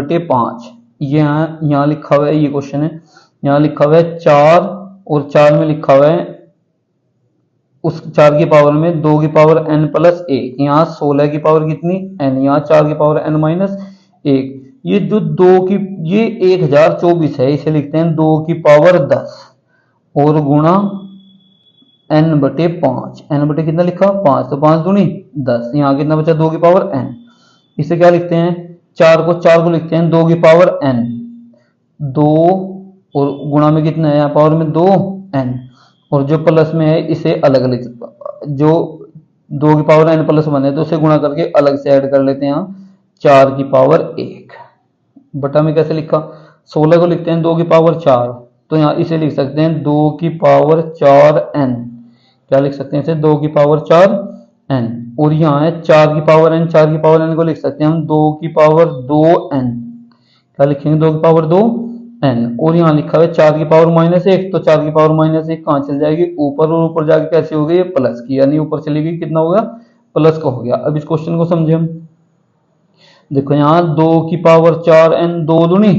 बटे 5। ये यहाँ लिखा हुआ है, ये क्वेश्चन है, यहाँ लिखा हुआ है 4 और 4 में लिखा हुआ है उस 4 की पावर में 2 की पावर n प्लस 1, यहाँ 16 की पावर कितनी n, यहाँ 4 की पावर n माइनस 1। ये जो 2 की, ये 1024 है, इसे लिखते हैं 2 की पावर 10 और गुणा n बटे 5। n बटे कितना लिखा 5, तो 5 दूनी 10, यहाँ कितना बचा 2 की पावर n। इसे क्या लिखते हैं, 4 को लिखते हैं 2 की पावर n, 2 और गुणा में कितना है, यहाँ पावर में 2n, और जो प्लस में है इसे अलग लिख, जो 2 की पावर n प्लस 1 है तो उसे गुणा करके अलग से ऐड कर लेते हैं, यहाँ 4 की पावर 1 बटा में कैसे लिखा, 16 को लिखते हैं 2 की पावर 4, तो यहाँ इसे लिख सकते हैं 2 की पावर 4n, क्या लिख सकते हैं इसे 2 की पावर 4n, और यहाँ है 4 की पावर n, 4 की पावर n को लिख सकते हैं हम 2 की पावर 2n, क्या लिखेंगे 2 की पावर 2n, और यहाँ लिखा है 4 की पावर माइनस 1, तो 4 की पावर माइनस 1 कहाँ चल जाएगी ऊपर, और ऊपर जाके कैसे हो गई ये प्लस की, यानी ऊपर चली गई, कितना हो गया प्लस का हो गया। अब इस क्वेश्चन को समझे हम, देखो यहाँ 2 की पावर 4n, 2 दूनी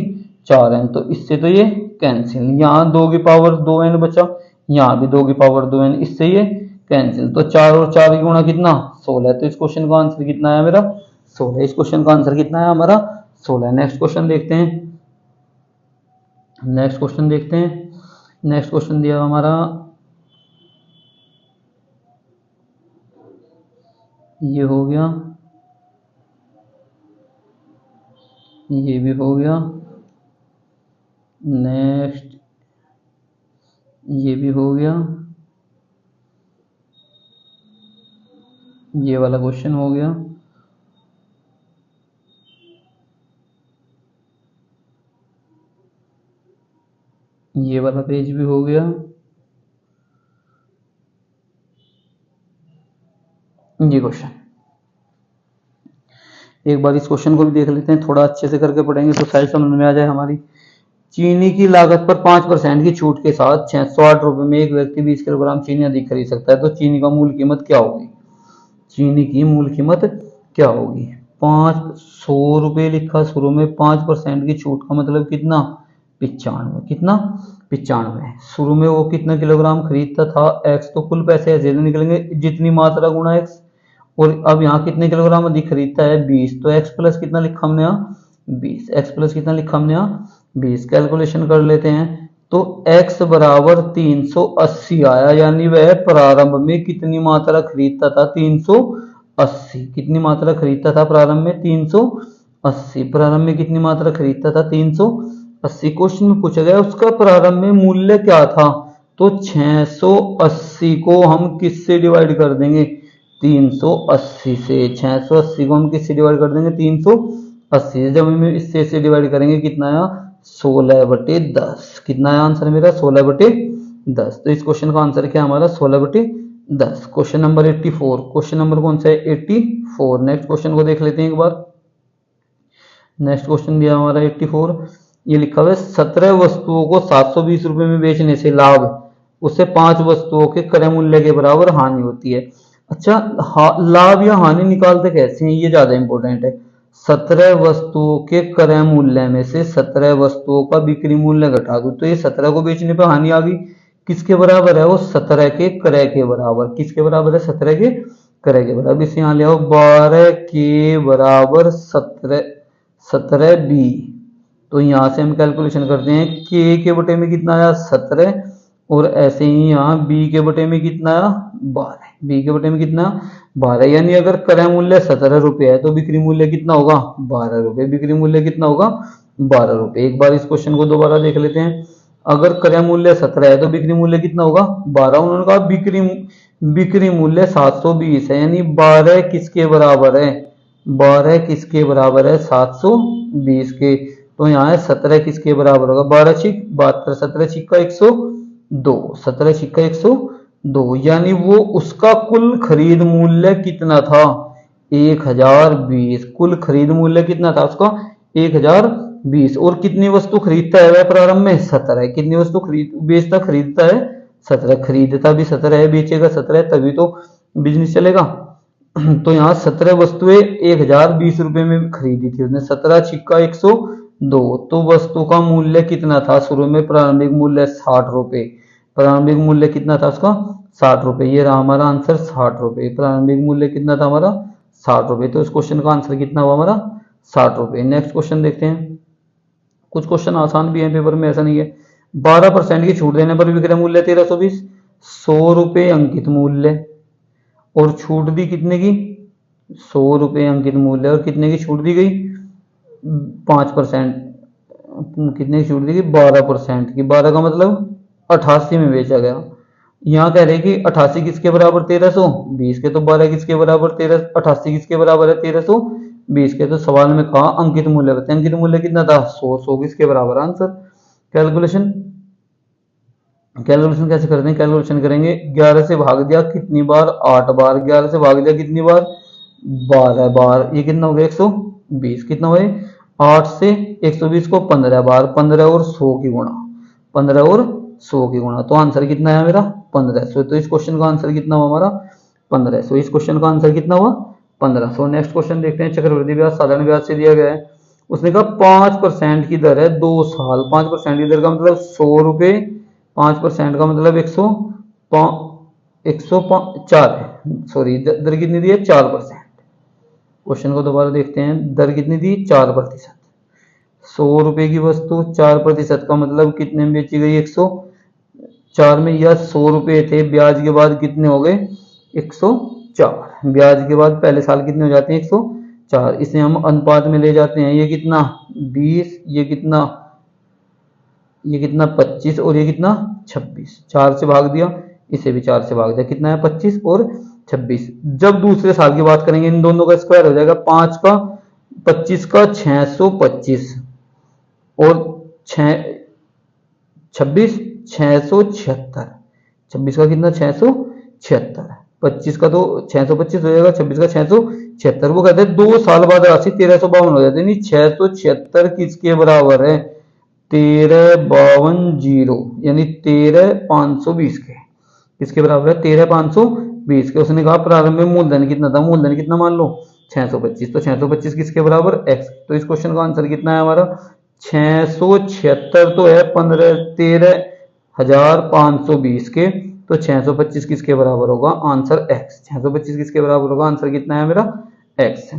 4n, तो इससे तो ये कैंसिल, यहाँ 2 की पावर 2n बचा, यहाँ भी 2 की पावर 2n, इससे ये कैंसिल, तो 4 और 4 की गुणा कितना 16, तो इस क्वेश्चन का आंसर कितना है मेरा 16, इस क्वेश्चन का आंसर कितना है हमारा 16। नेक्स्ट क्वेश्चन देखते हैं, नेक्स्ट क्वेश्चन देखते हैं, नेक्स्ट क्वेश्चन दिया हमारा, ये हो गया, ये भी हो गया, नेक्स्ट ये भी हो गया, ये वाला क्वेश्चन हो गया, ये वाला पेज भी हो गया, ये क्वेश्चन। एक बार इस क्वेश्चन को भी देख लेते हैं, थोड़ा अच्छे से करके पढ़ेंगे तो शायद समझ में आ जाए हमारी। चीनी की लागत पर 5% की छूट के साथ 608 रुपए में एक व्यक्ति 20 किलोग्राम चीनी अधिक खरीद सकता है, तो चीनी का मूल कीमत क्या होगी, चीनी की मूल कीमत क्या होगी। 500 रुपये लिखा शुरू में, 5% की छूट का मतलब कितना 95, कितना 95, शुरू में वो कितना किलोग्राम खरीदता था x, तो कुल पैसे ऐसे निकलेंगे जितनी मात्रा गुणा x, और अब यहाँ कितने किलोग्राम अधिक खरीदता है 20, तो x प्लस कितना लिखा हमने यहाँ 20, x प्लस कितना लिखा हमने यहाँ 20, कैलकुलेशन कर लेते हैं, तो x बराबर 380 आया, यानी वह प्रारंभ में कितनी मात्रा खरीदता था 380, कितनी मात्रा खरीदता था प्रारंभ में 380, प्रारंभ में कितनी मात्रा खरीदता था 380। क्वेश्चन में पूछा गया उसका प्रारंभ में मूल्य क्या था, तो 680 को हम किससे डिवाइड कर देंगे 380 से, 680 को हम किससे डिवाइड कर देंगे 380 से, जब हम इससे डिवाइड करेंगे कितना आया 16/10, कितना आया आंसर मेरा 16/10, तो इस क्वेश्चन का आंसर क्या हमारा 16/10। क्वेश्चन नंबर 84, क्वेश्चन नंबर कौन सा है 84। नेक्स्ट क्वेश्चन को देख लेते हैं एक बार, नेक्स्ट क्वेश्चन दिया हमारा 84, ये लिखा हुआ है 17 वस्तुओं को 720 रुपए में बेचने से लाभ, उससे 5 वस्तुओं के क्रय मूल्य के बराबर हानि होती है। अच्छा, लाभ या हानि निकालते कैसे हैं, ये ज्यादा इंपॉर्टेंट है। 17 वस्तुओं के क्रय मूल्य में से 17 वस्तुओं का बिक्री मूल्य घटा दूं, तो ये 17 को बेचने पर हानि आ गई, किसके बराबर है वो 17 के क्रय के बराबर, किसके बराबर है 17 के क्रय के बराबर। इसे यहाँ ले आओ 12 के बराबर 17 बी, तो यहाँ से हम कैलकुलेशन करते हैं के बटे में कितना आया 17, और ऐसे ही यहाँ b के बटे में कितना आया 12, b के बटे में कितना 12, यानी अगर क्रय मूल्य 17 रुपये है तो बिक्री मूल्य कितना होगा 12 रुपये, बिक्री मूल्य कितना होगा 12 रुपये। एक बार इस क्वेश्चन को दोबारा देख लेते हैं, अगर क्रय मूल्य 17 है तो बिक्री मूल्य कितना होगा 12, उन्होंने कहा बिक्री मूल्य 720 है, यानी 12 किसके बराबर है 12 किसके बराबर है 720 के, तो यहाँ है 17 किसके बराबर होगा 12 छिक 72, 17 छिक का 102, 17 छिक का 102, यानी वो उसका कुल खरीद मूल्य कितना था 1020, कुल खरीद मूल्य कितना था उसका 1020, और कितनी वस्तु खरीदता है वह प्रारंभ में 17, कितनी वस्तु बेचता खरीदता है 17, खरीदता भी 17 है बेचेगा 17 है, तभी तो बिजनेस चलेगा। तो यहाँ 17 वस्तुएं 1020 रुपए में खरीदी थी उसने, 17 छिक्का 102, तो वस्तु का मूल्य कितना था शुरू में? प्रारंभिक मूल्य 60 रुपए। प्रारंभिक मूल्य कितना था उसका? 60 रुपए। ये रहा हमारा आंसर 60 रुपए। प्रारंभिक मूल्य कितना था हमारा? 60 रुपए। तो इस क्वेश्चन का आंसर कितना हुआ हमारा? 60 रुपए। नेक्स्ट क्वेश्चन देखते हैं। कुछ क्वेश्चन आसान भी है पेपर में, ऐसा नहीं है। 12% की छूट देने पर विक्रय मूल्य 1320, 100 रुपए अंकित मूल्य, और छूट दी कितने की? 100 रुपए अंकित मूल्य, और कितने की छूट दी गई? 5%। कितने की छूट दी गई? 12% की। 12 का मतलब 88 में बेचा गया। यहाँ कह रहे कि 88 किसके बराबर? 1320 के। तो 12 किसके बराबर? 88 किसके बराबर है? 1320 के। तो सवाल में कहा अंकित मूल्य बताएं। अंकित मूल्य कितना था? 100 किसके बराबर? आंसर। कैलकुलेशन कैलकुलेशन कैसे करते हैं? कैलकुलेशन करेंगे, 11 से भाग दिया कितनी बार? 8 बार। 11 से भाग दिया कितनी बार? 12 बार। ये कितना हो गया? 120। कितना हुए? 8 से 120 को 15 बार, 15 और 100 की गुणा, 15 और 100 की गुणा। तो आंसर कितना है मेरा? 1500। तो इस क्वेश्चन का आंसर कितना हुआ हमारा? 1500। इस क्वेश्चन का आंसर कितना हुआ? 1500। नेक्स्ट क्वेश्चन देखते हैं। चक्रवृद्धि ब्याज साधारण ब्याज से दिया गया है। उसने कहा 5% की दर है 2 साल। 5% की दर का मतलब 100 रुपए, 5% का मतलब 104 है। सॉरी, दर कितनी दी है? 4%। क्वेश्चन को दोबारा देखते हैं। दर कितनी दी? 4%। 100 रुपए की वस्तु 4% का मतलब कितने में बेची गई? 104 में। या 100 रुपए थे, ब्याज के बाद कितने हो गए? 104। ब्याज के बाद पहले साल कितने हो जाते हैं? 104। इसे हम अनुपात में ले जाते हैं। ये कितना? 20। ये कितना? 25। और ये कितना? 26। 4 से भाग दिया, इसे भी 4 से भाग दिया। कितना है? 25 और 26। जब दूसरे साल की बात करेंगे, इन दोनों का स्क्वायर हो जाएगा। 5 का 25 का 625, और 26 676। 26 का कितना? 676। 25 का तो 625 हो जाएगा, 26 का 676। वो कहते हैं 2 साल बाद राशि 1352 हो जाती है। 676 किसके बराबर है? 1352 यानी 13520 के। किसके बराबर है? 13520 के। उसने कहा प्रारंभ में मूलधन कितना था? मूलधन कितना मान लो? 625। तो 625 किसके बराबर? x। तो इस क्वेश्चन का आंसर कितना है हमारा? 676 तो है 13,520 के। तो 625 किसके बराबर होगा? Answer x। 625 किसके बराबर होगा? आंसर कितना है मेरा? x।